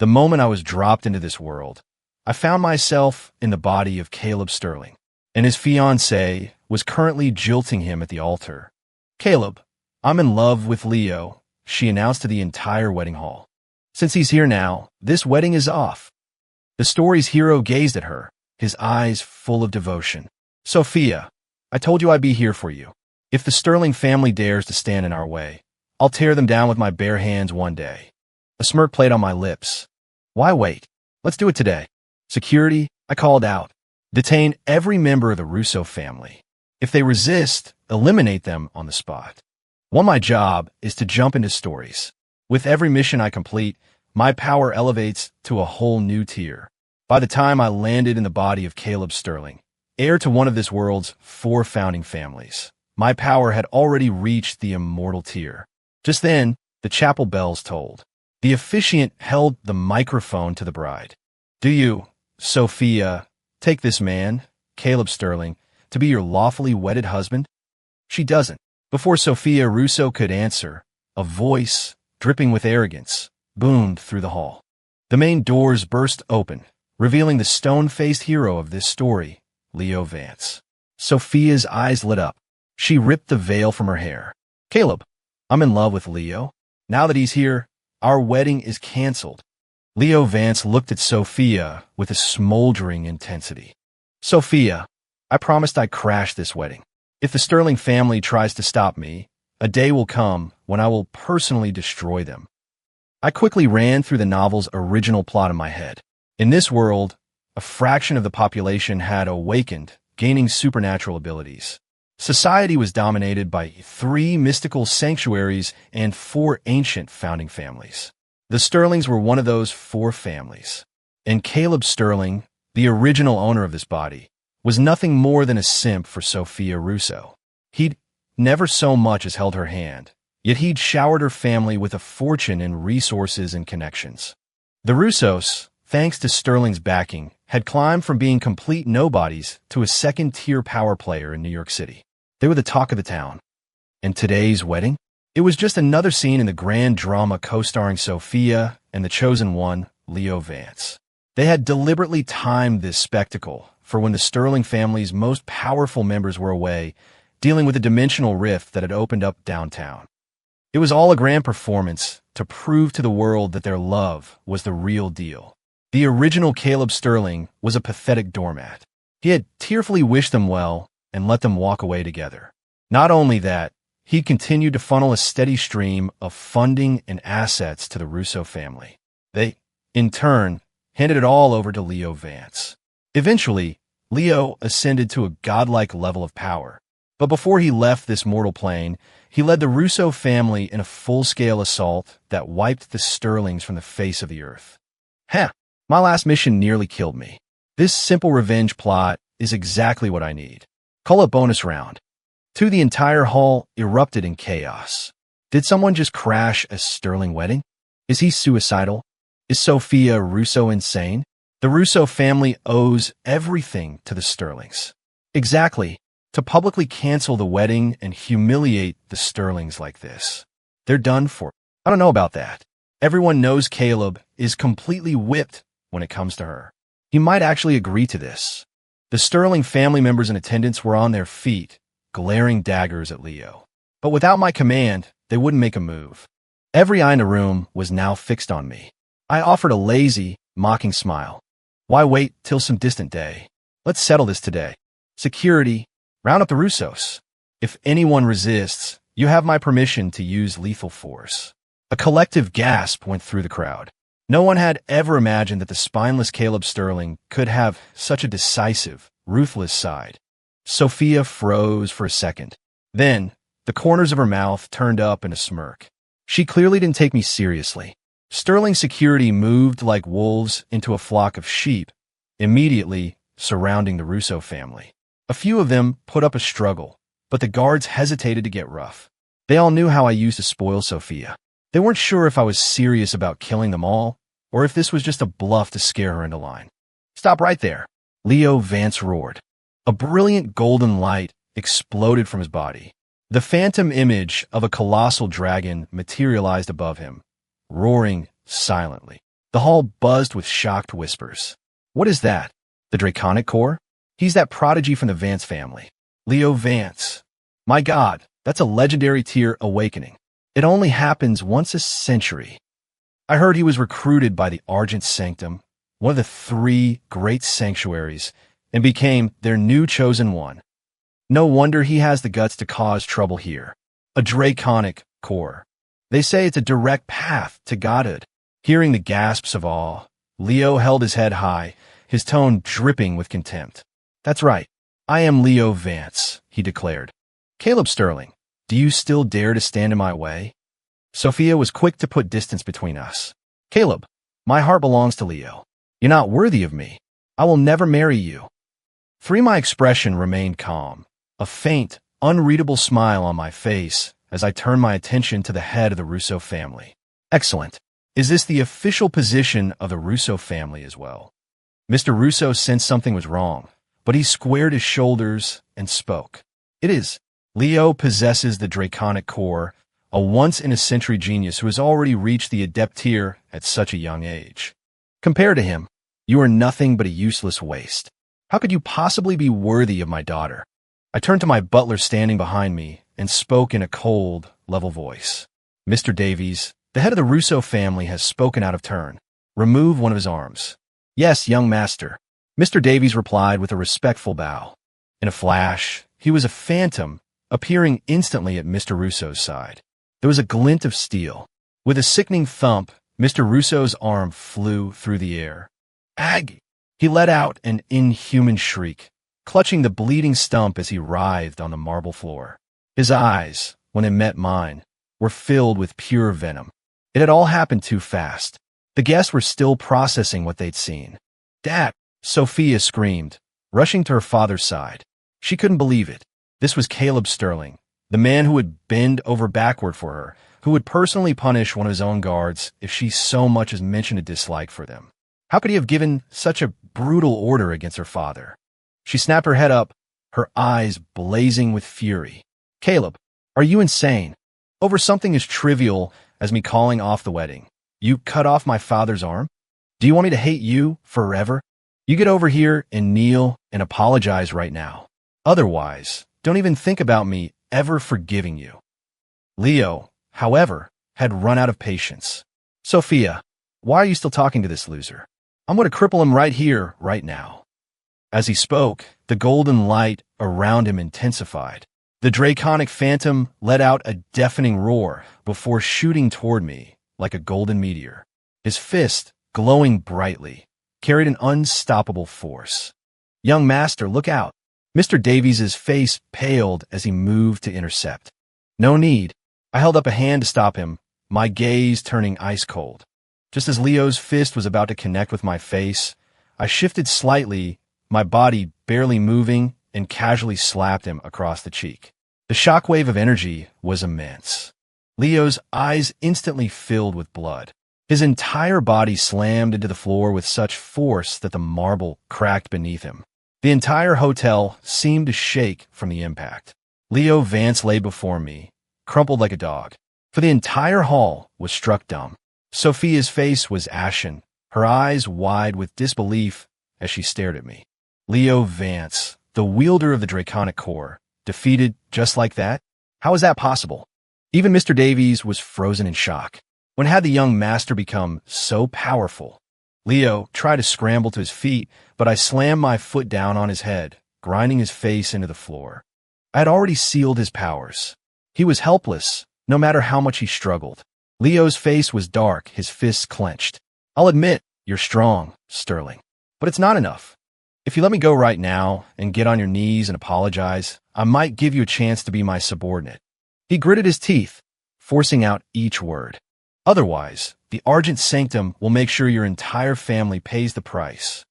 The moment I was dropped into this world, I found myself in the body of Caleb Sterling, and his fiancée was currently jilting him at the altar. "Caleb, I'm in love with Leo," she announced to the entire wedding hall. "Since he's here now, this wedding is off." The story's hero gazed at her, his eyes full of devotion. "Sophia, I told you I'd be here for you. If the Sterling family dares to stand in our way, I'll tear them down with my bare hands one day." A smirk played on my lips. "Why wait? Let's do it today." "Security," I called out. "Detain every member of the Russo family. If they resist, eliminate them on the spot." My job is to jump into stories. With every mission I complete, my power elevates to a whole new tier. By the time I landed in the body of Caleb Sterling, heir to one of this world's 4 founding families, my power had already reached the immortal tier. Just then, the chapel bells tolled. The officiant held the microphone to the bride. "Do you, Sophia, take this man, Caleb Sterling, to be your lawfully wedded husband?" "She doesn't." Before Sophia Russo could answer, a voice, dripping with arrogance, boomed through the hall. The main doors burst open, revealing the stone-faced hero of this story, Leo Vance. Sophia's eyes lit up. She ripped the veil from her hair. "Caleb, I'm in love with Leo. Now that he's here, our wedding is canceled." Leo Vance looked at Sophia with a smoldering intensity. "Sophia, I promised I'd crash this wedding. If the Sterling family tries to stop me, a day will come when I will personally destroy them." I quickly ran through the novel's original plot in my head. In this world, a fraction of the population had awakened, gaining supernatural abilities. Society was dominated by 3 mystical sanctuaries and 4 ancient founding families. The Sterlings were one of those 4 families. And Caleb Sterling, the original owner of this body, was nothing more than a simp for Sophia Russo. He'd never so much as held her hand, yet he'd showered her family with a fortune in resources and connections. The Russos, thanks to Sterling's backing, had climbed from being complete nobodies to a second-tier power player in New York City. They were the talk of the town. And today's wedding? It was just another scene in the grand drama co-starring Sophia and the chosen one, Leo Vance. They had deliberately timed this spectacle for when the Sterling family's most powerful members were away, dealing with a dimensional rift that had opened up downtown. It was all a grand performance to prove to the world that their love was the real deal. The original Caleb Sterling was a pathetic doormat. He had tearfully wished them well and let them walk away together. Not only that, he continued to funnel a steady stream of funding and assets to the Russo family. They, in turn, handed it all over to Leo Vance. Eventually, Leo ascended to a godlike level of power. But before he left this mortal plane, he led the Russo family in a full-scale assault that wiped the Sterlings from the face of the earth. My last mission nearly killed me. This simple revenge plot is exactly what I need. Call it bonus round. The entire hall erupted in chaos. Did someone just crash a Sterling wedding? Is he suicidal? Is Sophia Russo insane? The Russo family owes everything to the Sterlings. Exactly. To publicly cancel the wedding and humiliate the Sterlings like this. They're done for. I don't know about that. Everyone knows Caleb is completely whipped when it comes to her. He might actually agree to this. The Sterling family members in attendance were on their feet, glaring daggers at Leo. But without my command, they wouldn't make a move. Every eye in the room was now fixed on me. I offered a lazy, mocking smile. "Why wait till some distant day? Let's settle this today. Security, round up the Russos. If anyone resists, you have my permission to use lethal force." A collective gasp went through the crowd. No one had ever imagined that the spineless Caleb Sterling could have such a decisive, ruthless side. Sophia froze for a second. Then, the corners of her mouth turned up in a smirk. She clearly didn't take me seriously. Sterling security moved like wolves into a flock of sheep, immediately surrounding the Russo family. A few of them put up a struggle, but the guards hesitated to get rough. They all knew how I used to spoil Sophia. They weren't sure if I was serious about killing them all, or if this was just a bluff to scare her into line. "Stop right there," Leo Vance roared. A brilliant golden light exploded from his body. The phantom image of a colossal dragon materialized above him, roaring silently. The hall buzzed with shocked whispers. What is that? The Draconic Core? He's that prodigy from the Vance family. Leo Vance. My God, that's a legendary tier awakening. It only happens once a century. I heard he was recruited by the Argent Sanctum, one of the 3 great sanctuaries, and became their new chosen one. No wonder he has the guts to cause trouble here. A Draconic Core. They say it's a direct path to godhood. Hearing the gasps of awe, Leo held his head high, his tone dripping with contempt. That's right. I am Leo Vance, he declared. Caleb Sterling, do you still dare to stand in my way? Sophia was quick to put distance between us. Caleb, my heart belongs to Leo. You're not worthy of me. I will never marry you. My expression remained calm, a faint, unreadable smile on my face as I turned my attention to the head of the Russo family. Excellent. Is this the official position of the Russo family as well? Mr. Russo sensed something was wrong, but he squared his shoulders and spoke. It is. Leo possesses the Draconic Core, a once-in-a-century genius who has already reached the adept tier at such a young age. Compared to him, you are nothing but a useless waste. How could you possibly be worthy of my daughter? I turned to my butler standing behind me and spoke in a cold, level voice. Mr. Davies, the head of the Russo family, has spoken out of turn. Remove one of his arms. Yes, young master. Mr. Davies replied with a respectful bow. In a flash, he was a phantom, appearing instantly at Mr. Russo's side. There was a glint of steel. With a sickening thump, Mr. Russo's arm flew through the air. Ag! He let out an inhuman shriek, clutching the bleeding stump as he writhed on the marble floor. His eyes, when they met mine, were filled with pure venom. It had all happened too fast. The guests were still processing what they'd seen. Dad! Sophia screamed, rushing to her father's side. She couldn't believe it. This was Caleb Sterling, the man who would bend over backward for her, who would personally punish one of his own guards if she so much as mentioned a dislike for them. How could he have given such a brutal order against her father? She snapped her head up, her eyes blazing with fury. Caleb, are you insane? Over something as trivial as me calling off the wedding, you cut off my father's arm? Do you want me to hate you forever? You get over here and kneel and apologize right now. Otherwise, don't even think about me ever forgiving you. Leo, however, had run out of patience. Sophia, why are you still talking to this loser? I'm going to cripple him right here, right now. As he spoke, the golden light around him intensified. The Draconic Phantom let out a deafening roar before shooting toward me like a golden meteor. His fist, glowing brightly, carried an unstoppable force. Young master, look out. Mr. Davies's face paled as he moved to intercept. No need. I held up a hand to stop him, my gaze turning ice cold. Just as Leo's fist was about to connect with my face, I shifted slightly, my body barely moving, and casually slapped him across the cheek. The shockwave of energy was immense. Leo's eyes instantly filled with blood. His entire body slammed into the floor with such force that the marble cracked beneath him. The entire hotel seemed to shake from the impact. Leo Vance lay before me, crumpled like a dog, for the entire hall was struck dumb. Sophia's face was ashen, her eyes wide with disbelief as she stared at me. Leo Vance, the wielder of the Draconic Core, defeated just like that? How is that possible? Even Mr. Davies was frozen in shock. When had the young master become so powerful? Leo tried to scramble to his feet, but I slammed my foot down on his head, grinding his face into the floor. I had already sealed his powers. He was helpless, no matter how much he struggled. Leo's face was dark, his fists clenched. I'll admit, you're strong, Sterling, but it's not enough. If you let me go right now and get on your knees and apologize, I might give you a chance to be my subordinate. He gritted his teeth, forcing out each word. Otherwise, the Argent Sanctum will make sure your entire family pays the price.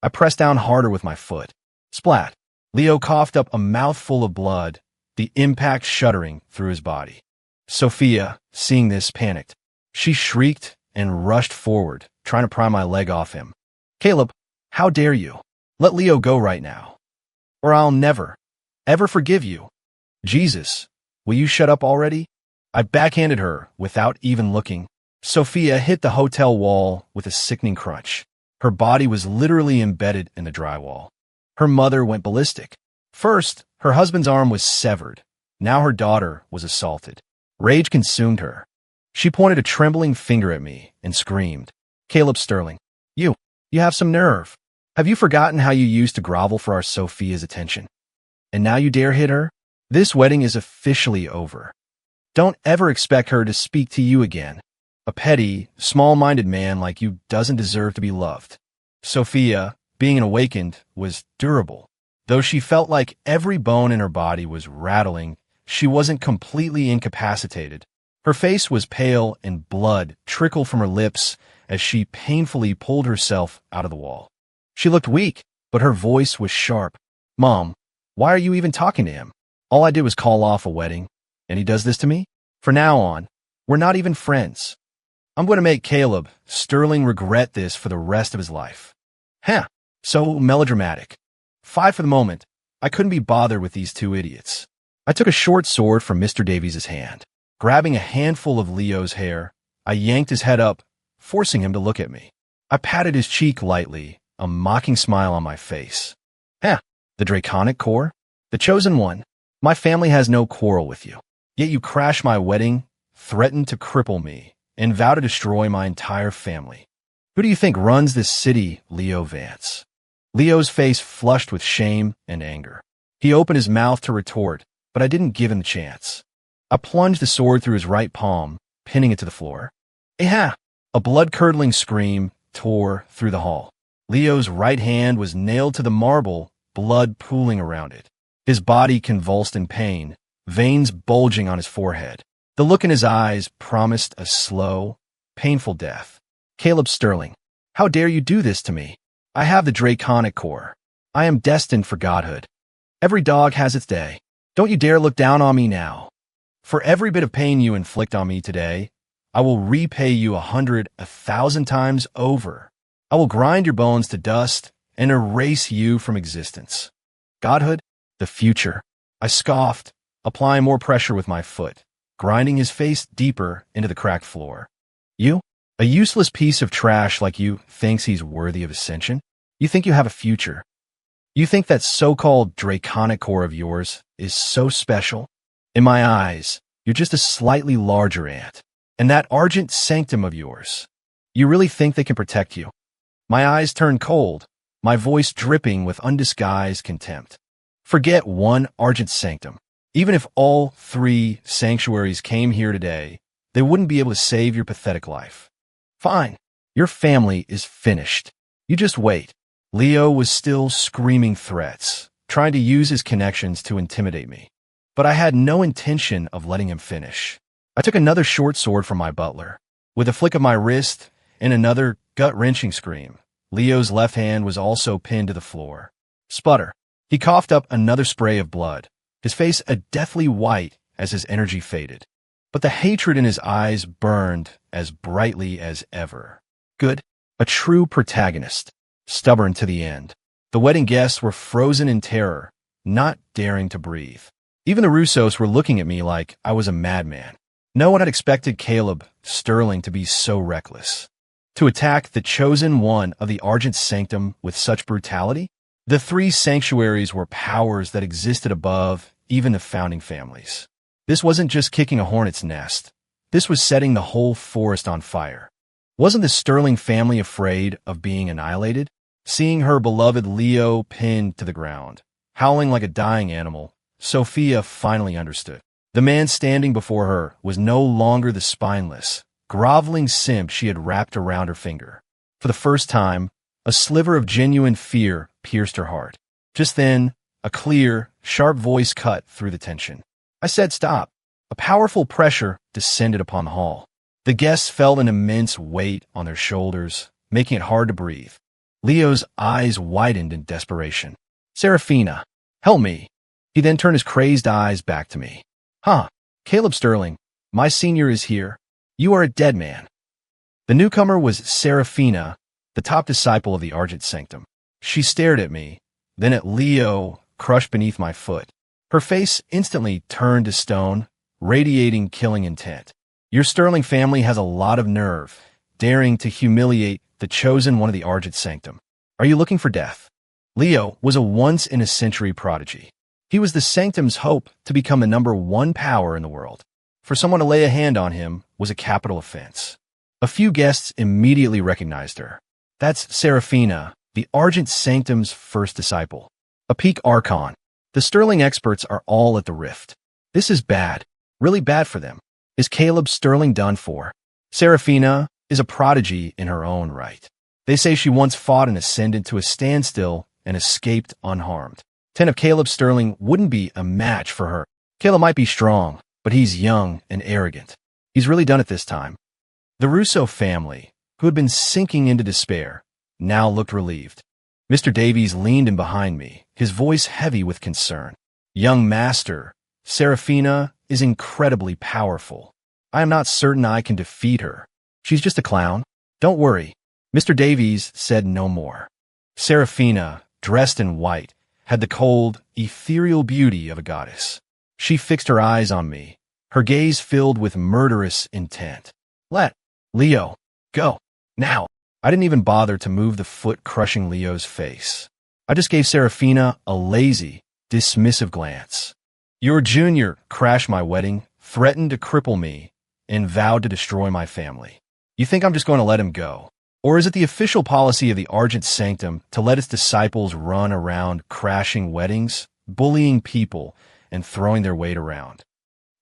I pressed down harder with my foot. Splat. Leo coughed up a mouthful of blood, the impact shuddering through his body. Sophia, seeing this, panicked. She shrieked and rushed forward, trying to pry my leg off him. Caleb, how dare you? Let Leo go right now, or I'll never, ever forgive you. Jesus, will you shut up already? I backhanded her without even looking. Sophia hit the hotel wall with a sickening crunch. Her body was literally embedded in the drywall. Her mother went ballistic. First, her husband's arm was severed. Now her daughter was assaulted. Rage consumed her. She pointed a trembling finger at me and screamed, "Caleb Sterling, you have some nerve. Have you forgotten how you used to grovel for our Sophia's attention? And now you dare hit her? This wedding is officially over. Don't ever expect her to speak to you again. A petty, small-minded man like you doesn't deserve to be loved." Sophia, being awakened, was durable. Though she felt like every bone in her body was rattling, she wasn't completely incapacitated. Her face was pale and blood trickled from her lips as she painfully pulled herself out of the wall. She looked weak, but her voice was sharp. "Mom, why are you even talking to him? All I did was call off a wedding, and he does this to me? From now on, we're not even friends. I'm going to make Caleb Sterling regret this for the rest of his life." Huh, so melodramatic. Five for the moment. I couldn't be bothered with these two idiots. I took a short sword from Mr. Davies' hand. Grabbing a handful of Leo's hair, I yanked his head up, forcing him to look at me. I patted his cheek lightly, a mocking smile on my face. "Huh, the Draconic Core? The chosen one? My family has no quarrel with you. Yet you crashed my wedding, threatened to cripple me, and vow to destroy my entire family. Who do you think runs this city, Leo Vance?" Leo's face flushed with shame and anger. He opened his mouth to retort, but I didn't give him the chance. I plunged the sword through his right palm, pinning it to the floor. "Eh-ha!" A blood-curdling scream tore through the hall. Leo's right hand was nailed to the marble, blood pooling around it. His body convulsed in pain, veins bulging on his forehead. The look in his eyes promised a slow, painful death. "Caleb Sterling, how dare you do this to me? I have the Draconic Core. I am destined for godhood. Every dog has its day. Don't you dare look down on me now. For every bit of pain you inflict on me today, I will repay you 100, 1,000 times over. I will grind your bones to dust and erase you from existence." Godhood? The future. I scoffed, applying more pressure with my foot, grinding his face deeper into the cracked floor. "You? A useless piece of trash like you thinks he's worthy of ascension? You think you have a future? You think that so-called Draconic Core of yours is so special? In my eyes, you're just a slightly larger ant. And that Argent Sanctum of yours, you really think they can protect you?" My eyes turned cold, my voice dripping with undisguised contempt. "Forget one Argent Sanctum. Even if all 3 sanctuaries came here today, they wouldn't be able to save your pathetic life. Fine, your family is finished. You just wait." Leo was still screaming threats, trying to use his connections to intimidate me. But I had no intention of letting him finish. I took another short sword from my butler. With a flick of my wrist and another gut-wrenching scream, Leo's left hand was also pinned to the floor. Sputter. He coughed up another spray of blood, his face a deathly white as his energy faded. But the hatred in his eyes burned as brightly as ever. Good. A true protagonist. Stubborn to the end. The wedding guests were frozen in terror, not daring to breathe. Even the Russos were looking at me like I was a madman. No one had expected Caleb Sterling to be so reckless. To attack the chosen one of the Argent Sanctum with such brutality? The 3 sanctuaries were powers that existed above even the founding families. This wasn't just kicking a hornet's nest. This was setting the whole forest on fire. Wasn't the Sterling family afraid of being annihilated? Seeing her beloved Leo pinned to the ground, howling like a dying animal, Sophia finally understood. The man standing before her was no longer the spineless, groveling simp she had wrapped around her finger. For the first time, a sliver of genuine fear pierced her heart. Just then, a clear, sharp voice cut through the tension. I said stop. A powerful pressure descended upon the hall. The guests felt an immense weight on their shoulders, making it hard to breathe. Leo's eyes widened in desperation. "Serafina, help me." He then turned his crazed eyes back to me. "Huh, Caleb Sterling, my senior is here. You are a dead man." The newcomer was Serafina, the top disciple of the Argent Sanctum. She stared at me, then at Leo, crushed beneath my foot. Her face instantly turned to stone, radiating killing intent. Your Sterling family has a lot of nerve, daring to humiliate the chosen one of the Argent Sanctum. Are you looking for death? Leo was a once-in-a-century prodigy. He was the Sanctum's hope to become the #1 power in the world. For someone to lay a hand on him was a capital offense. A few guests immediately recognized her. That's Seraphina, the Argent Sanctum's first disciple. A peak archon. The Sterling experts are all at the rift. This is bad, really bad for them. Is Caleb Sterling done for? Seraphina is a prodigy in her own right. They say she once fought an ascendant to a standstill and escaped unharmed. 10 of Caleb Sterling wouldn't be a match for her. Caleb might be strong, but he's young and arrogant. He's really done it this time. The Russo family, who had been sinking into despair, now looked relieved. Mr. Davies leaned in behind me, his voice heavy with concern. Young master, Seraphina is incredibly powerful. I am not certain I can defeat her. She's just a clown. Don't worry. Mr. Davies said no more. Seraphina, dressed in white, had the cold, ethereal beauty of a goddess. She fixed her eyes on me, her gaze filled with murderous intent. Let Leo go. Now. I didn't even bother to move the foot crushing Leo's face. I just gave Seraphina a lazy, dismissive glance. Your junior crashed my wedding, threatened to cripple me, and vowed to destroy my family. You think I'm just going to let him go? Or is it the official policy of the Argent Sanctum to let its disciples run around crashing weddings, bullying people, and throwing their weight around?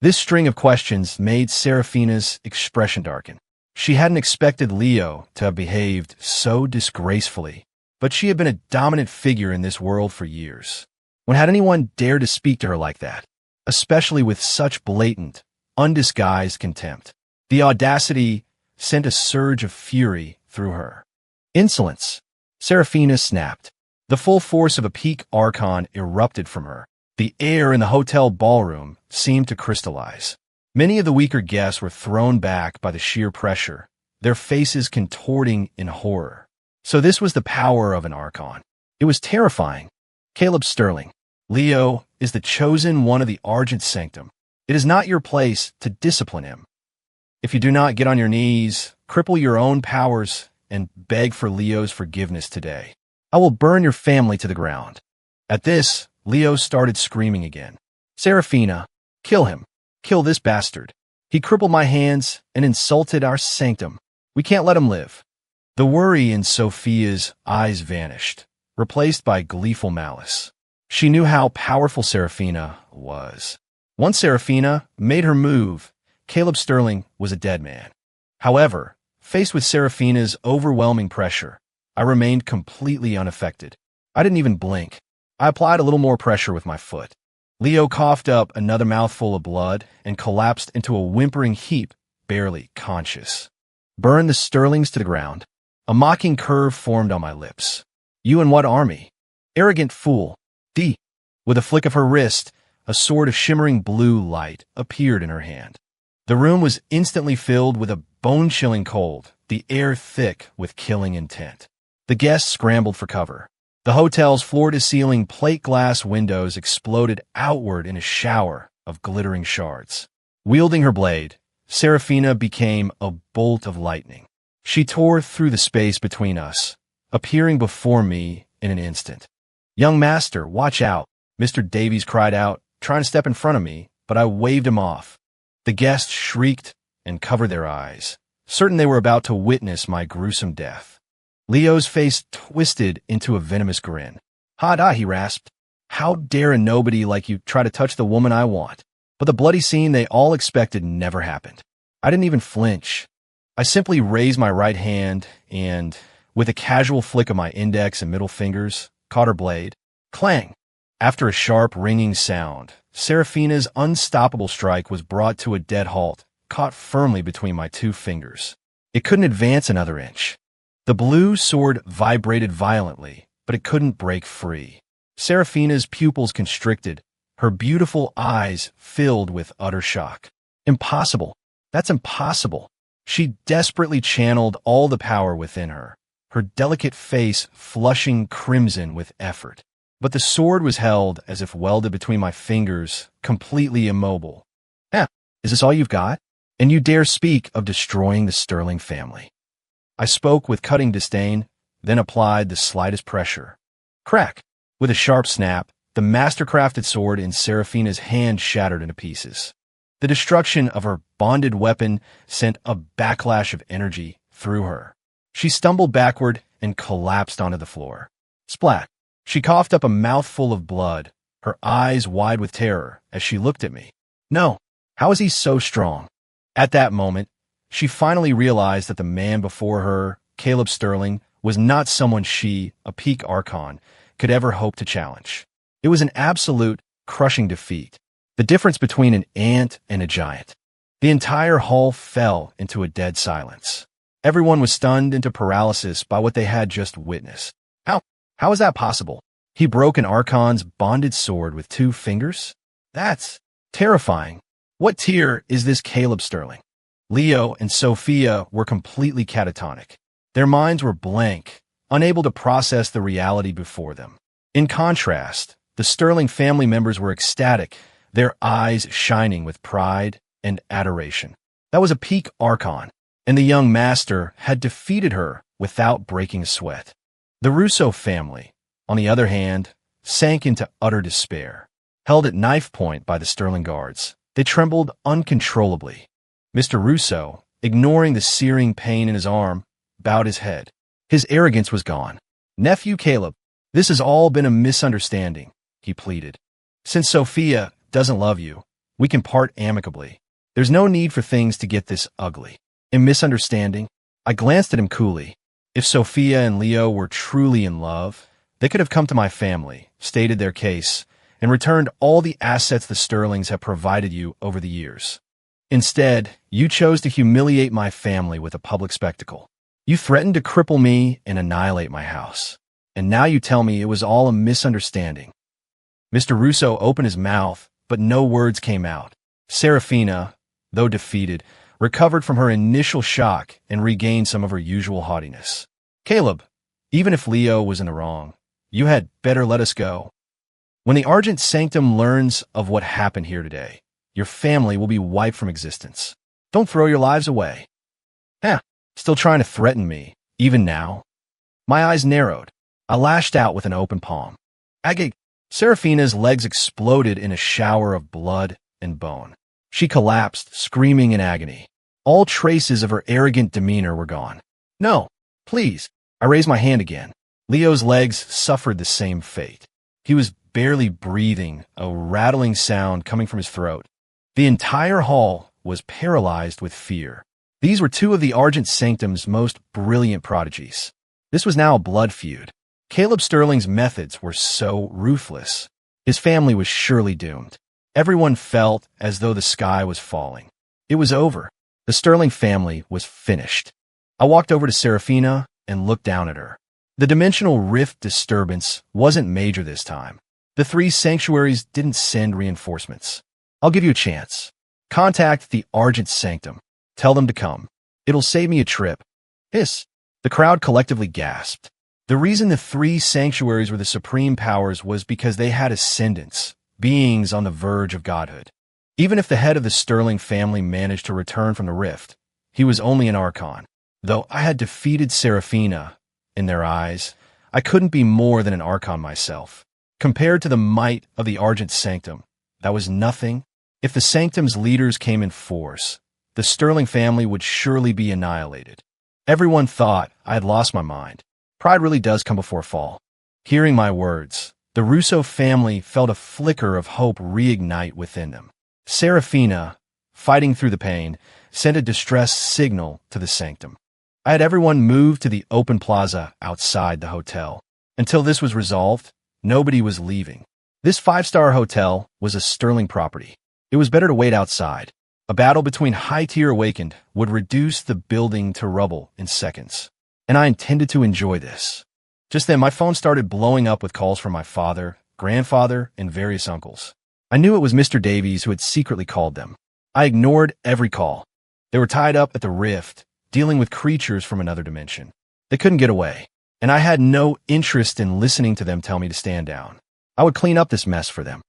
This string of questions made Seraphina's expression darken. She hadn't expected Leo to have behaved so disgracefully, but she had been a dominant figure in this world for years. When had anyone dared to speak to her like that, especially with such blatant, undisguised contempt? The audacity sent a surge of fury through her. Insolence. Seraphina snapped. The full force of a peak archon erupted from her. The air in the hotel ballroom seemed to crystallize. Many of the weaker guests were thrown back by the sheer pressure, their faces contorting in horror. So this was the power of an archon. It was terrifying. Caleb Sterling. Leo is the chosen one of the Argent Sanctum. It is not your place to discipline him. If you do not get on your knees, cripple your own powers, and beg for Leo's forgiveness today, I will burn your family to the ground. At this, Leo started screaming again. Seraphina, kill him. Kill this bastard. He crippled my hands and insulted our sanctum. We can't let him live. The worry in Sophia's eyes vanished, replaced by gleeful malice. She knew how powerful Seraphina was. Once Seraphina made her move, Caleb Sterling was a dead man. However, faced with Seraphina's overwhelming pressure, I remained completely unaffected. I didn't even blink. I applied a little more pressure with my foot. Leo coughed up another mouthful of blood and collapsed into a whimpering heap, barely conscious. Burn the Sterlings to the ground. A mocking curve formed on my lips. You and what army? Arrogant fool. D. With a flick of her wrist, a sword of shimmering blue light appeared in her hand. The room was instantly filled with a bone-chilling cold, the air thick with killing intent. The guests scrambled for cover. The hotel's floor-to-ceiling plate glass windows exploded outward in a shower of glittering shards. Wielding her blade, Seraphina became a bolt of lightning. She tore through the space between us, appearing before me in an instant. Young master, watch out, Mr. Davies cried out, trying to step in front of me, but I waved him off. The guests shrieked and covered their eyes, certain they were about to witness my gruesome death. Leo's face twisted into a venomous grin. Ha-da, he rasped. How dare a nobody like you try to touch the woman I want? But the bloody scene they all expected never happened. I didn't even flinch. I simply raised my right hand and, with a casual flick of my index and middle fingers, caught her blade. Clang! After a sharp, ringing sound, Seraphina's unstoppable strike was brought to a dead halt, caught firmly between my two fingers. It couldn't advance another inch. The blue sword vibrated violently, but it couldn't break free. Seraphina's pupils constricted, her beautiful eyes filled with utter shock. Impossible. That's impossible. She desperately channeled all the power within her, her delicate face flushing crimson with effort. But the sword was held as if welded between my fingers, completely immobile. Is this all you've got? And you dare speak of destroying the Sterling family. I spoke with cutting disdain, then applied the slightest pressure. Crack! With a sharp snap, the master-crafted sword in Seraphina's hand shattered into pieces. The destruction of her bonded weapon sent a backlash of energy through her. She stumbled backward and collapsed onto the floor. Splat! She coughed up a mouthful of blood, her eyes wide with terror as she looked at me. No, how is he so strong? At that moment, she finally realized that the man before her, Caleb Sterling, was not someone she, a peak Archon, could ever hope to challenge. It was an absolute, crushing defeat. The difference between an ant and a giant. The entire hall fell into a dead silence. Everyone was stunned into paralysis by what they had just witnessed. How is that possible? He broke an Archon's bonded sword with 2 fingers? That's terrifying. What tier is this Caleb Sterling? Leo and Sophia were completely catatonic. Their minds were blank, unable to process the reality before them. In contrast, the Sterling family members were ecstatic, their eyes shining with pride and adoration. That was a peak Archon, and the young master had defeated her without breaking a sweat. The Russo family, on the other hand, sank into utter despair. Held at knife point by the Sterling guards, they trembled uncontrollably. Mr. Russo, ignoring the searing pain in his arm, bowed his head. His arrogance was gone. Nephew Caleb, this has all been a misunderstanding, he pleaded. Since Sophia doesn't love you, we can part amicably. There's no need for things to get this ugly. A misunderstanding? I glanced at him coolly. If Sophia and Leo were truly in love, they could have come to my family, stated their case, and returned all the assets the Sterlings have provided you over the years. Instead, you chose to humiliate my family with a public spectacle. You threatened to cripple me and annihilate my house. And now you tell me it was all a misunderstanding. Mr. Russo opened his mouth, but no words came out. Seraphina, though defeated, recovered from her initial shock and regained some of her usual haughtiness. Caleb, even if Leo was in the wrong, you had better let us go. When the Argent Sanctum learns of what happened here today, your family will be wiped from existence. Don't throw your lives away. Still trying to threaten me, even now? My eyes narrowed. I lashed out with an open palm. Seraphina's legs exploded in a shower of blood and bone. She collapsed, screaming in agony. All traces of her arrogant demeanor were gone. No, please. I raised my hand again. Leo's legs suffered the same fate. He was barely breathing, a rattling sound coming from his throat. The entire hall was paralyzed with fear. These were 2 of the Argent Sanctum's most brilliant prodigies. This was now a blood feud. Caleb Sterling's methods were so ruthless. His family was surely doomed. Everyone felt as though the sky was falling. It was over. The Sterling family was finished. I walked over to Seraphina and looked down at her. The dimensional rift disturbance wasn't major this time. The 3 sanctuaries didn't send reinforcements. I'll give you a chance. Contact the Argent Sanctum. Tell them to come. It'll save me a trip. Hiss. The crowd collectively gasped. The reason the 3 sanctuaries were the supreme powers was because they had ascendants, beings on the verge of godhood. Even if the head of the Sterling family managed to return from the rift, he was only an Archon. Though I had defeated Seraphina, in their eyes, I couldn't be more than an Archon myself. Compared to the might of the Argent Sanctum, that was nothing. If the Sanctum's leaders came in force, the Sterling family would surely be annihilated. Everyone thought I had lost my mind. Pride really does come before a fall. Hearing my words, the Russo family felt a flicker of hope reignite within them. Seraphina, fighting through the pain, sent a distress signal to the Sanctum. I had everyone move to the open plaza outside the hotel. Until this was resolved, nobody was leaving. This 5-star hotel was a Sterling property. It was better to wait outside. A battle between high-tier awakened would reduce the building to rubble in seconds. And I intended to enjoy this. Just then, my phone started blowing up with calls from my father, grandfather, and various uncles. I knew it was Mr. Davies who had secretly called them. I ignored every call. They were tied up at the rift, dealing with creatures from another dimension. They couldn't get away, and I had no interest in listening to them tell me to stand down. I would clean up this mess for them.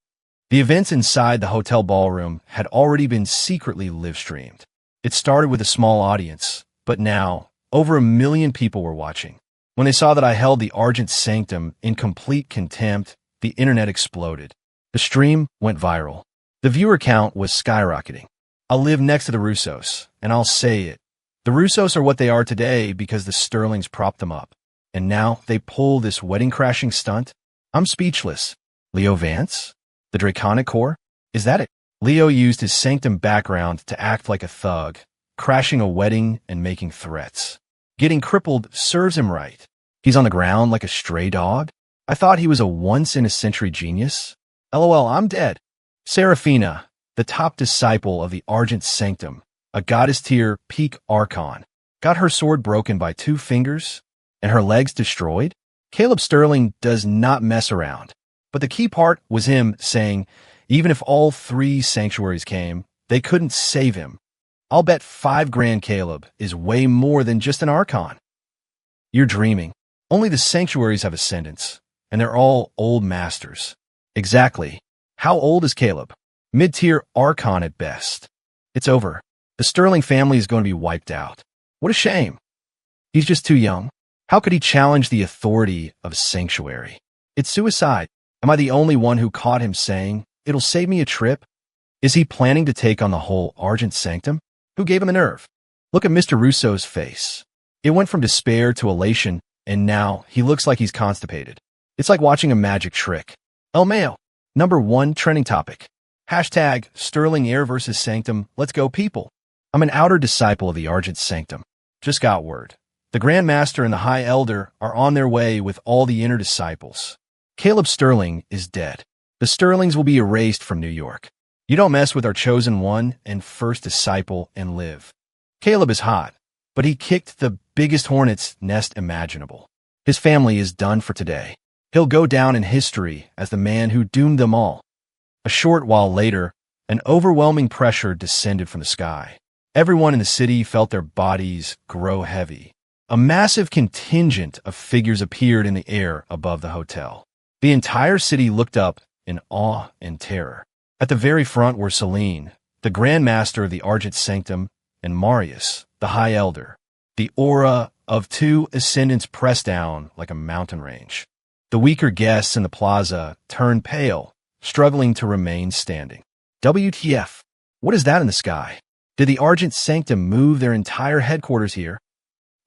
The events inside the hotel ballroom had already been secretly live-streamed. It started with a small audience, but now, over 1 million people were watching. When they saw that I held the Argent Sanctum in complete contempt, the internet exploded. The stream went viral. The viewer count was skyrocketing. I live next to the Russos, and I'll say it. The Russos are what they are today because the Sterlings propped them up. And now they pull this wedding-crashing stunt? I'm speechless. Leo Vance? The Draconic Core? Is that it? Leo used his Sanctum background to act like a thug, crashing a wedding and making threats. Getting crippled serves him right. He's on the ground like a stray dog? I thought he was a once-in-a-century genius. LOL, I'm dead. Seraphina, the top disciple of the Argent Sanctum, a goddess-tier peak archon, got her sword broken by 2 fingers and her legs destroyed? Caleb Sterling does not mess around. But the key part was him saying, even if all 3 sanctuaries came, they couldn't save him. I'll bet 5 grand Caleb is way more than just an archon. You're dreaming. Only the sanctuaries have ascendants, and they're all old masters. Exactly. How old is Caleb? Mid-tier archon at best. It's over. The Sterling family is going to be wiped out. What a shame. He's just too young. How could he challenge the authority of a sanctuary? It's suicide. Am I the only one who caught him saying, it'll save me a trip? Is he planning to take on the whole Argent Sanctum? Who gave him a nerve? Look at Mr. Russo's face. It went from despair to elation, and now he looks like he's constipated. It's like watching a magic trick. El Mayo, #1 trending topic. Hashtag Sterling Heir versus Sanctum. Let's go, people. I'm an outer disciple of the Argent Sanctum. Just got word. The Grand Master and the High Elder are on their way with all the inner disciples. Caleb Sterling is dead. The Sterlings will be erased from New York. You don't mess with our chosen one and first disciple and live. Caleb is hot, but he kicked the biggest hornet's nest imaginable. His family is done for today. He'll go down in history as the man who doomed them all. A short while later, an overwhelming pressure descended from the sky. Everyone in the city felt their bodies grow heavy. A massive contingent of figures appeared in the air above the hotel. The entire city looked up in awe and terror. At the very front were Celine, the Grand Master of the Argent Sanctum, and Marius, the High Elder. The aura of 2 ascendants pressed down like a mountain range. The weaker guests in the plaza turned pale, struggling to remain standing. WTF? What is that in the sky? Did the Argent Sanctum move their entire headquarters here?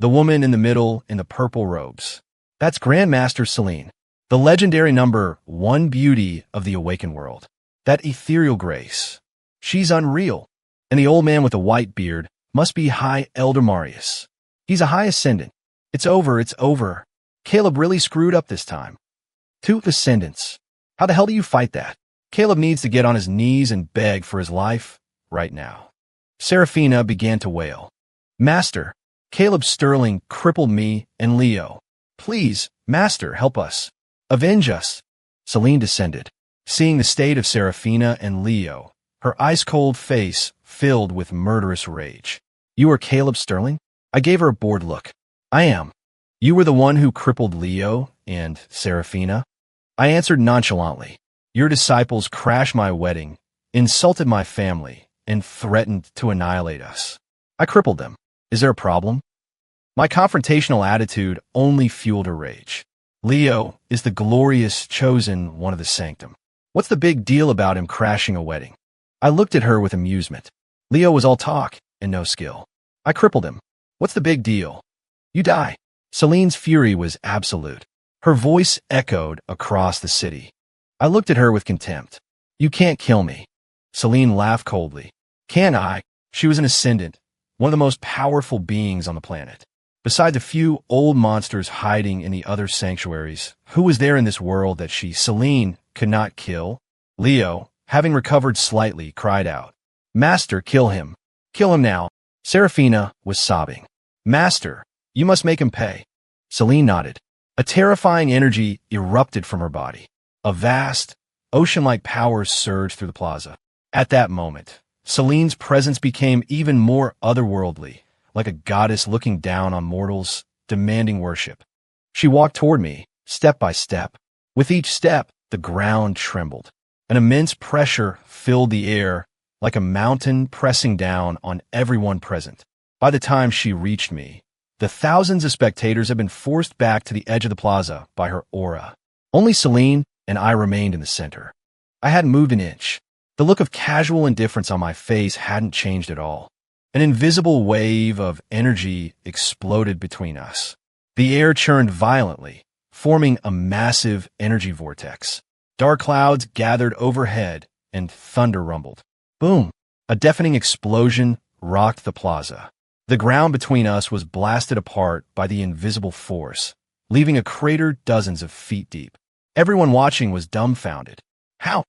The woman in the middle in the purple robes. That's Grandmaster Celine, the legendary #1 beauty of the awakened world. That ethereal grace. She's unreal. And the old man with the white beard must be High Elder Marius. He's a high ascendant. It's over, it's over. Caleb really screwed up this time. 2 ascendants. How the hell do you fight that? Caleb needs to get on his knees and beg for his life right now. Seraphina began to wail. Master, Caleb Sterling crippled me and Leo. Please, Master, help us. Avenge us. Celine descended. Seeing the state of Seraphina and Leo, her ice-cold face filled with murderous rage. You are Caleb Sterling? I gave her a bored look. I am. You were the one who crippled Leo and Seraphina? I answered nonchalantly. Your disciples crashed my wedding, insulted my family, and threatened to annihilate us. I crippled them. Is there a problem? My confrontational attitude only fueled her rage. Leo is the glorious chosen one of the Sanctum. What's the big deal about him crashing a wedding? I looked at her with amusement. Leo was all talk and no skill. I crippled him. What's the big deal? You die. Celine's fury was absolute. Her voice echoed across the city. I looked at her with contempt. You can't kill me. Celine laughed coldly. Can I? She was an ascendant, one of the most powerful beings on the planet. Besides a few old monsters hiding in the other sanctuaries, who was there in this world that she, Celine, could not kill? Leo, having recovered slightly, cried out, Master, kill him. Kill him now. Seraphina was sobbing. Master, you must make him pay. Celine nodded. A terrifying energy erupted from her body. A vast, ocean-like power surged through the plaza. At that moment, Celine's presence became even more otherworldly, like a goddess looking down on mortals, demanding worship. She walked toward me, step by step. With each step, the ground trembled. An immense pressure filled the air, like a mountain pressing down on everyone present. By the time she reached me, the thousands of spectators had been forced back to the edge of the plaza by her aura. Only Celine and I remained in the center. I hadn't moved an inch. The look of casual indifference on my face hadn't changed at all. An invisible wave of energy exploded between us. The air churned violently, forming a massive energy vortex. Dark clouds gathered overhead, and thunder rumbled. Boom! A deafening explosion rocked the plaza. The ground between us was blasted apart by the invisible force, leaving a crater dozens of feet deep. Everyone watching was dumbfounded. How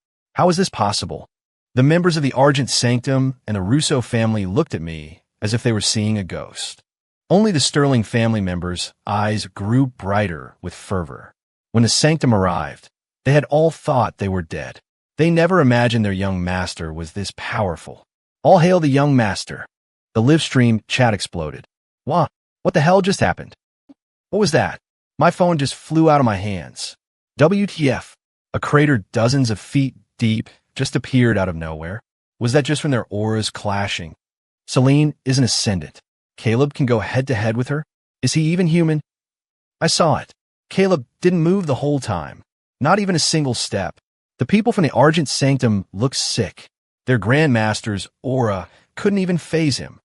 is this possible? The members of the Argent Sanctum and the Russo family looked at me as if they were seeing a ghost. Only the Sterling family members' eyes grew brighter with fervor. When the Sanctum arrived, they had all thought they were dead. They never imagined their young master was this powerful. All hail the young master. The live stream chat exploded. What the hell just happened? What was that? My phone just flew out of my hands. WTF? A crater dozens of feet deep just appeared out of nowhere. Was that just from their auras clashing? Celine is an ascendant. Caleb can go head-to-head with her? Is he even human? I saw it. Caleb didn't move the whole time. Not even a single step. The people from the Argent Sanctum looked sick. Their Grandmaster's aura couldn't even faze him.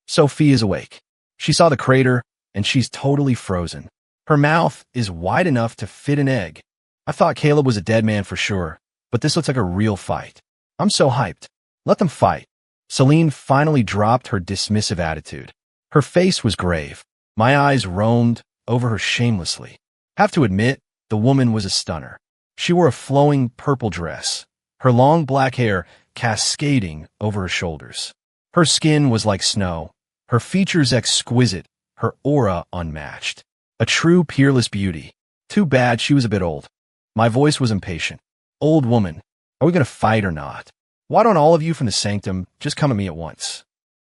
Sophie is awake. She saw the crater, and she's totally frozen. Her mouth is wide enough to fit an egg. I thought Caleb was a dead man for sure, but this looks like a real fight. I'm so hyped. Let them fight. Celine finally dropped her dismissive attitude. Her face was grave. My eyes roamed over her shamelessly. Have to admit, the woman was a stunner. She wore a flowing purple dress, her long black hair cascading over her shoulders. Her skin was like snow, her features exquisite, her aura unmatched. A true peerless beauty. Too bad she was a bit old. My voice was impatient. Old woman, are we going to fight or not? Why don't all of you from the Sanctum just come at me at once?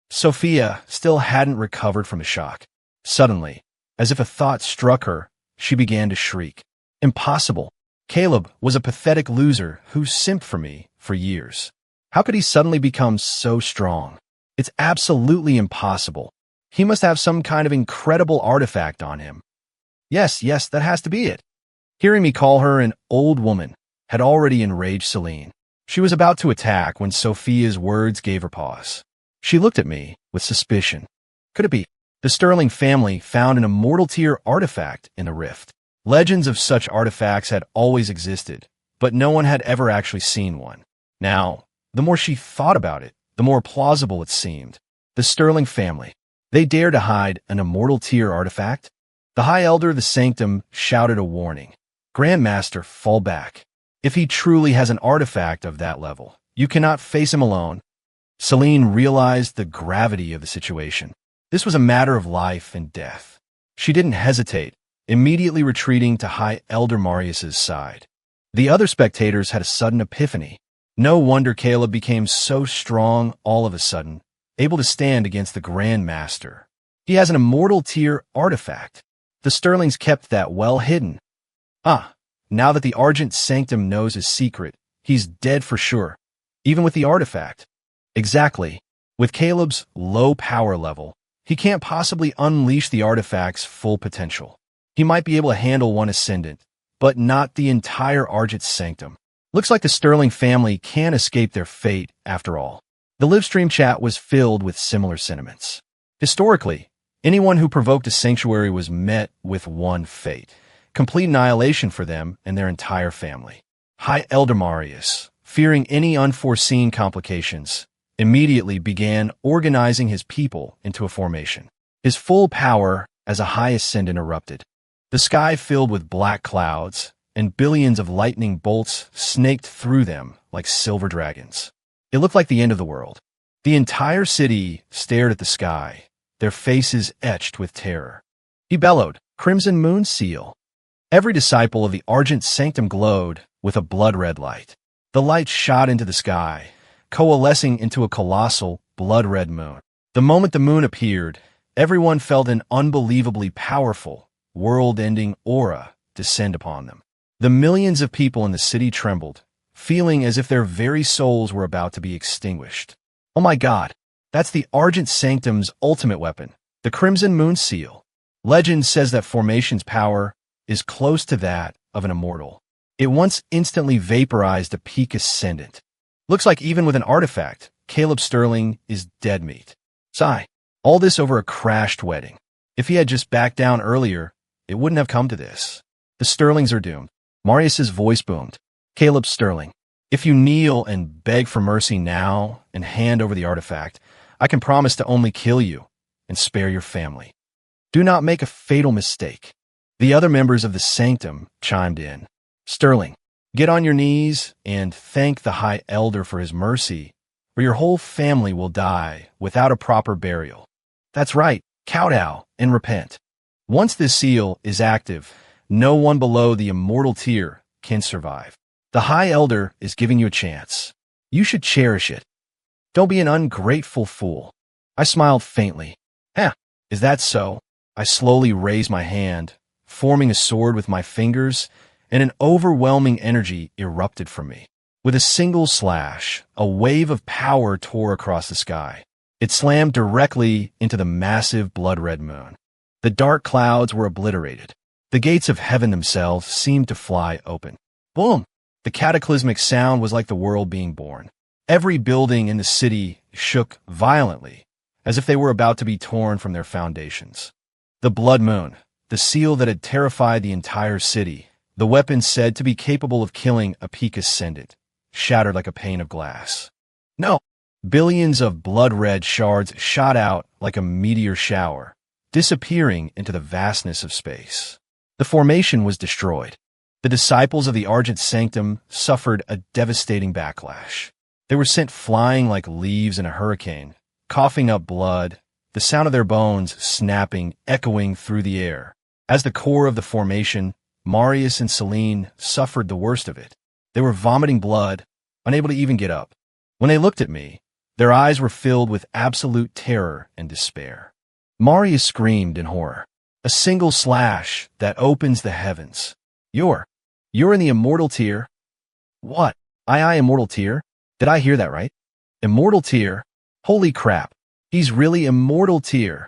Sophia still hadn't recovered from the shock. Suddenly, as if a thought struck her, she began to shriek. Impossible. Caleb was a pathetic loser who simped for me for years. How could he suddenly become so strong? It's absolutely impossible. He must have some kind of incredible artifact on him. Yes, that has to be it. Hearing me call her an old woman had already enraged Celine. She was about to attack when Sophia's words gave her pause. She looked at me with suspicion. Could it be? The Sterling family found an Immortal tier artifact in the rift. Legends of such artifacts had always existed, but no one had ever actually seen one. Now, the more she thought about it, the more plausible it seemed. The Sterling family. They dared to hide an Immortal tier artifact? The High Elder of the Sanctum shouted a warning. Grandmaster, fall back. If he truly has an artifact of that level, you cannot face him alone. Celine realized the gravity of the situation. This was a matter of life and death. She didn't hesitate, immediately retreating to High Elder Marius's side. The other spectators had a sudden epiphany. No wonder Caleb became so strong all of a sudden, able to stand against the Grand Master. He has an Immortal tier artifact. The Sterlings kept that well hidden. Now that the Argent Sanctum knows his secret, he's dead for sure, even with the artifact. Exactly. With Caleb's low power level, he can't possibly unleash the artifact's full potential. He might be able to handle one ascendant, but not the entire Argent Sanctum. Looks like the Sterling family can't escape their fate after all. The livestream chat was filled with similar sentiments. Historically, anyone who provoked a sanctuary was met with one fate. Complete annihilation for them and their entire family. High Elder Marius, fearing any unforeseen complications, immediately began organizing his people into a formation. His full power as a high ascendant erupted. The sky filled with black clouds, and billions of lightning bolts snaked through them like silver dragons. It looked like the end of the world. The entire city stared at the sky, their faces etched with terror. He bellowed, "Crimson Moon Seal!" Every disciple of the Argent Sanctum glowed with a blood-red light. The light shot into the sky, coalescing into a colossal, blood-red moon. The moment the moon appeared, everyone felt an unbelievably powerful, world-ending aura descend upon them. The millions of people in the city trembled, feeling as if their very souls were about to be extinguished. Oh my god, that's the Argent Sanctum's ultimate weapon, the Crimson Moon Seal. Legend says that Formation's power is close to that of an Immortal. It once instantly vaporized a peak ascendant. Looks like even with an artifact, Caleb Sterling is dead meat. Sigh. All this over a crashed wedding. If he had just backed down earlier, it wouldn't have come to this. The Sterlings are doomed. Marius's voice boomed. Caleb Sterling, if you kneel and beg for mercy now and hand over the artifact, I can promise to only kill you and spare your family. Do not make a fatal mistake. The other members of the Sanctum chimed in. Sterling, get on your knees and thank the High Elder for his mercy, or your whole family will die without a proper burial. That's right, kowtow and repent. Once this seal is active, no one below the Immortal tier can survive. The High Elder is giving you a chance. You should cherish it. Don't be an ungrateful fool. I smiled faintly. Is that so? I slowly raised my hand, forming a sword with my fingers, and an overwhelming energy erupted from me. With a single slash, a wave of power tore across the sky. It slammed directly into the massive blood-red moon. The dark clouds were obliterated. The gates of heaven themselves seemed to fly open. Boom! The cataclysmic sound was like the world being born. Every building in the city shook violently, as if they were about to be torn from their foundations. The blood moon, the seal that had terrified the entire city, the weapon said to be capable of killing a peak ascendant, shattered like a pane of glass. No! Billions of blood-red shards shot out like a meteor shower, disappearing into the vastness of space. The formation was destroyed. The disciples of the Argent Sanctum suffered a devastating backlash. They were sent flying like leaves in a hurricane, coughing up blood, the sound of their bones snapping, echoing through the air. As the core of the formation, Marius and Celine suffered the worst of it. They were vomiting blood, unable to even get up. When they looked at me, their eyes were filled with absolute terror and despair. Marius screamed in horror. A single slash that opens the heavens. You're in the Immortal tier? What? Immortal tier? Did I hear that right? Immortal tier? Holy crap. He's really Immortal tier.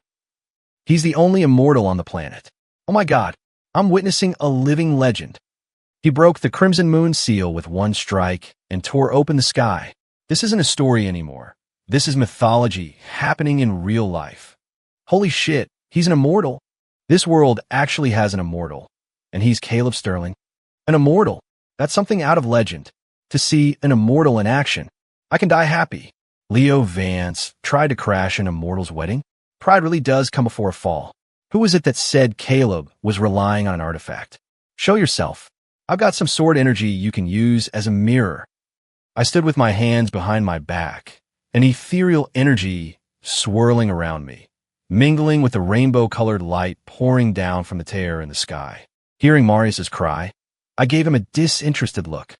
He's the only Immortal on the planet. Oh my god, I'm witnessing a living legend. He broke the Crimson Moon seal with one strike and tore open the sky. This isn't a story anymore. This is mythology happening in real life. Holy shit, he's an Immortal. This world actually has an Immortal, and he's Caleb Sterling. An Immortal. That's something out of legend. To see an Immortal in action, I can die happy. Leo Vance tried to crash an Immortal's wedding. Pride really does come before a fall. Who was it that said Caleb was relying on an artifact? Show yourself. I've got some sword energy you can use as a mirror. I stood with my hands behind my back, an ethereal energy swirling around me, mingling with the rainbow-colored light pouring down from the tear in the sky. Hearing Marius's cry, I gave him a disinterested look.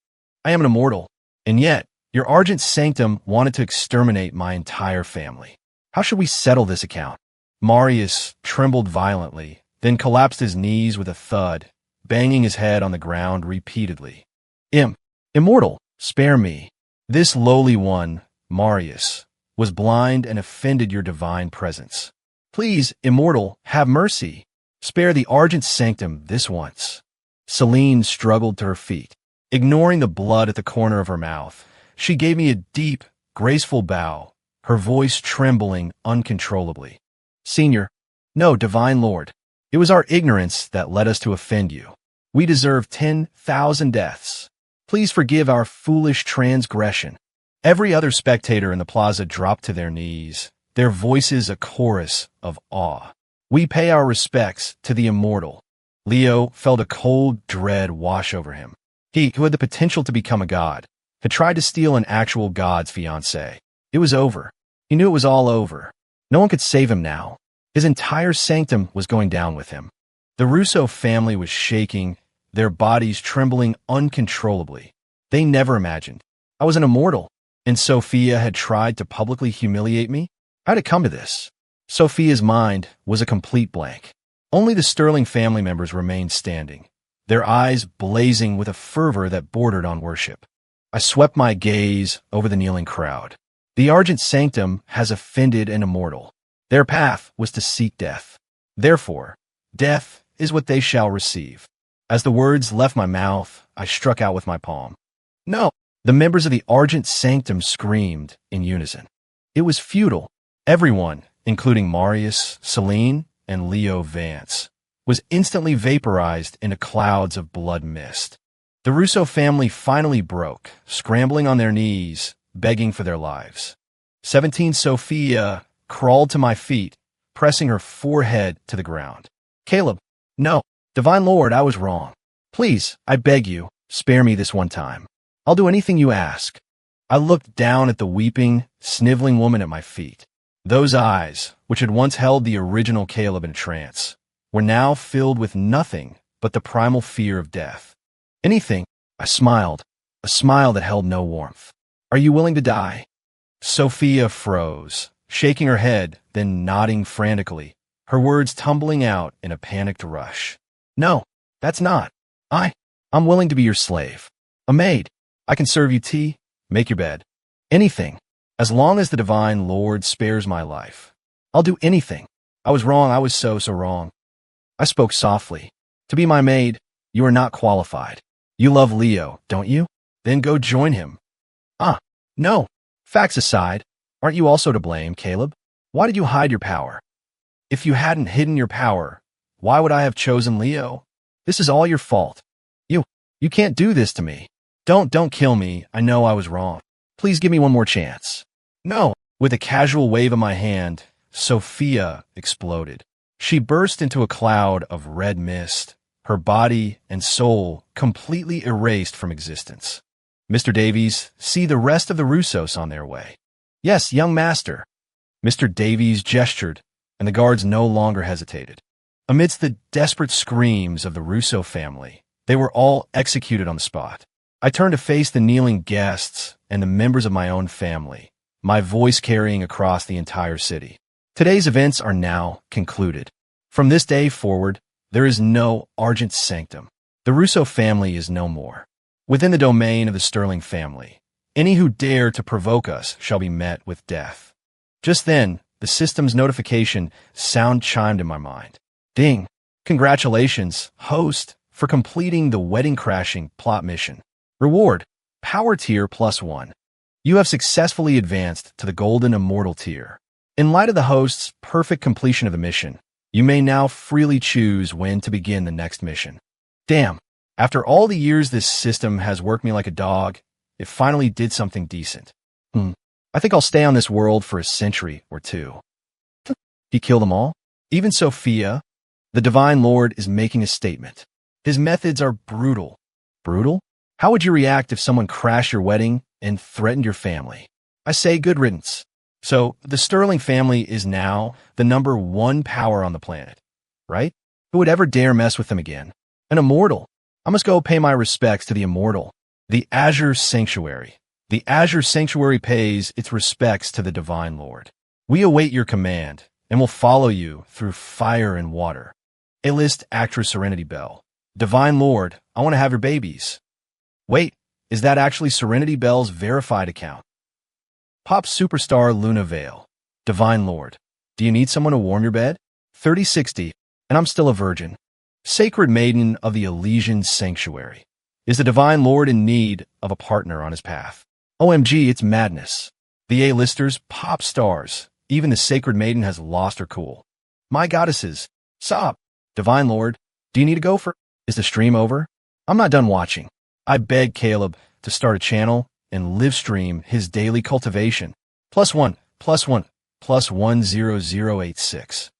I am an Immortal, and yet your Argent Sanctum wanted to exterminate my entire family. How should we settle this account? Marius trembled violently, then collapsed his knees with a thud, banging his head on the ground repeatedly. Immortal, spare me. This lowly one, Marius, was blind and offended your divine presence. Please, Immortal, have mercy. Spare the Argent Sanctum this once. Celine struggled to her feet. Ignoring the blood at the corner of her mouth, she gave me a deep, graceful bow, her voice trembling uncontrollably. Senior, no, Divine Lord, it was our ignorance that led us to offend you. We deserve 10,000 deaths. Please forgive our foolish transgression. Every other spectator in the plaza dropped to their knees, their voices a chorus of awe. We pay our respects to the Immortal. Leo felt a cold dread wash over him. He, who had the potential to become a god, had tried to steal an actual god's fiancée. It was over. He knew it was all over. No one could save him now. His entire sanctum was going down with him. The Russo family was shaking, their bodies trembling uncontrollably. They never imagined I was an Immortal, and Sophia had tried to publicly humiliate me. How did it come to this? Sophia's mind was a complete blank. Only the Sterling family members remained standing, their eyes blazing with a fervor that bordered on worship. I swept my gaze over the kneeling crowd. The Argent Sanctum has offended an immortal. Their path was to seek death. Therefore, death is what they shall receive. As the words left my mouth, I struck out with my palm. No! The members of the Argent Sanctum screamed in unison. It was futile. Everyone, including Marius, Celine, and Leo Vance, was instantly vaporized into clouds of blood mist. The Russo family finally broke, scrambling on their knees, begging for their lives. 17 Sophia crawled to my feet, pressing her forehead to the ground. Caleb, no, Divine Lord, I was wrong. Please, I beg you, spare me this one time. I'll do anything you ask. I looked down at the weeping, sniveling woman at my feet. Those eyes, which had once held the original Caleb in a trance, were now filled with nothing but the primal fear of death. Anything, I smiled, a smile that held no warmth. Are you willing to die? Sophia froze, shaking her head, then nodding frantically, her words tumbling out in a panicked rush. No, that's not. I'm willing to be your slave. A maid. I can serve you tea, make your bed. Anything. As long as the Divine Lord spares my life. I'll do anything. I was wrong. I was so wrong. I spoke softly. To be my maid, you are not qualified. You love Leo, don't you? Then go join him. No. Facts aside, aren't you also to blame, Caleb? Why did you hide your power? If you hadn't hidden your power, why would I have chosen Leo? This is all your fault. You can't do this to me. Don't kill me. I know I was wrong. Please give me one more chance. No. With a casual wave of my hand, Sophia exploded. She burst into a cloud of red mist, her body and soul completely erased from existence. Mr. Davies, see the rest of the Russos on their way. Yes, young master. Mr. Davies gestured, and the guards no longer hesitated. Amidst the desperate screams of the Russo family, they were all executed on the spot. I turned to face the kneeling guests and the members of my own family, my voice carrying across the entire city. Today's events are now concluded. From this day forward, there is no Argent Sanctum. The Russo family is no more. Within the domain of the Sterling family, any who dare to provoke us shall be met with death. Just then, the system's notification sound chimed in my mind. Ding! Congratulations, host, for completing the wedding-crashing plot mission. Reward, Power Tier +1. You have successfully advanced to the Golden Immortal tier. In light of the host's perfect completion of the mission, you may now freely choose when to begin the next mission. Damn, after all the years this system has worked me like a dog, it finally did something decent. I think I'll stay on this world for a century or two. He killed them all? Even Sophia? The Divine Lord is making a statement. His methods are brutal. Brutal? How would you react if someone crashed your wedding and threatened your family? I say good riddance. So, the Sterling family is now the #1 power on the planet, right? Who would ever dare mess with them again? An immortal. I must go pay my respects to the immortal. The Azure Sanctuary. The Azure Sanctuary pays its respects to the Divine Lord. We await your command, and will follow you through fire and water. A-list actress Serenity Bell. Divine Lord, I want to have your babies. Wait, is that actually Serenity Bell's verified account? Pop superstar Luna Vale. Divine Lord, do you need someone to warm your bed? 3060, and I'm still a virgin. Sacred Maiden of the Elysian Sanctuary. Is the Divine Lord in need of a partner on his path? OMG, it's madness. The A-listers, pop stars. Even the Sacred Maiden has lost her cool. My goddesses. Sob. Divine Lord, do you need to go for... Is the stream over? I'm not done watching. I beg Caleb to start a channel and live stream his daily cultivation. +1, +1, +10086.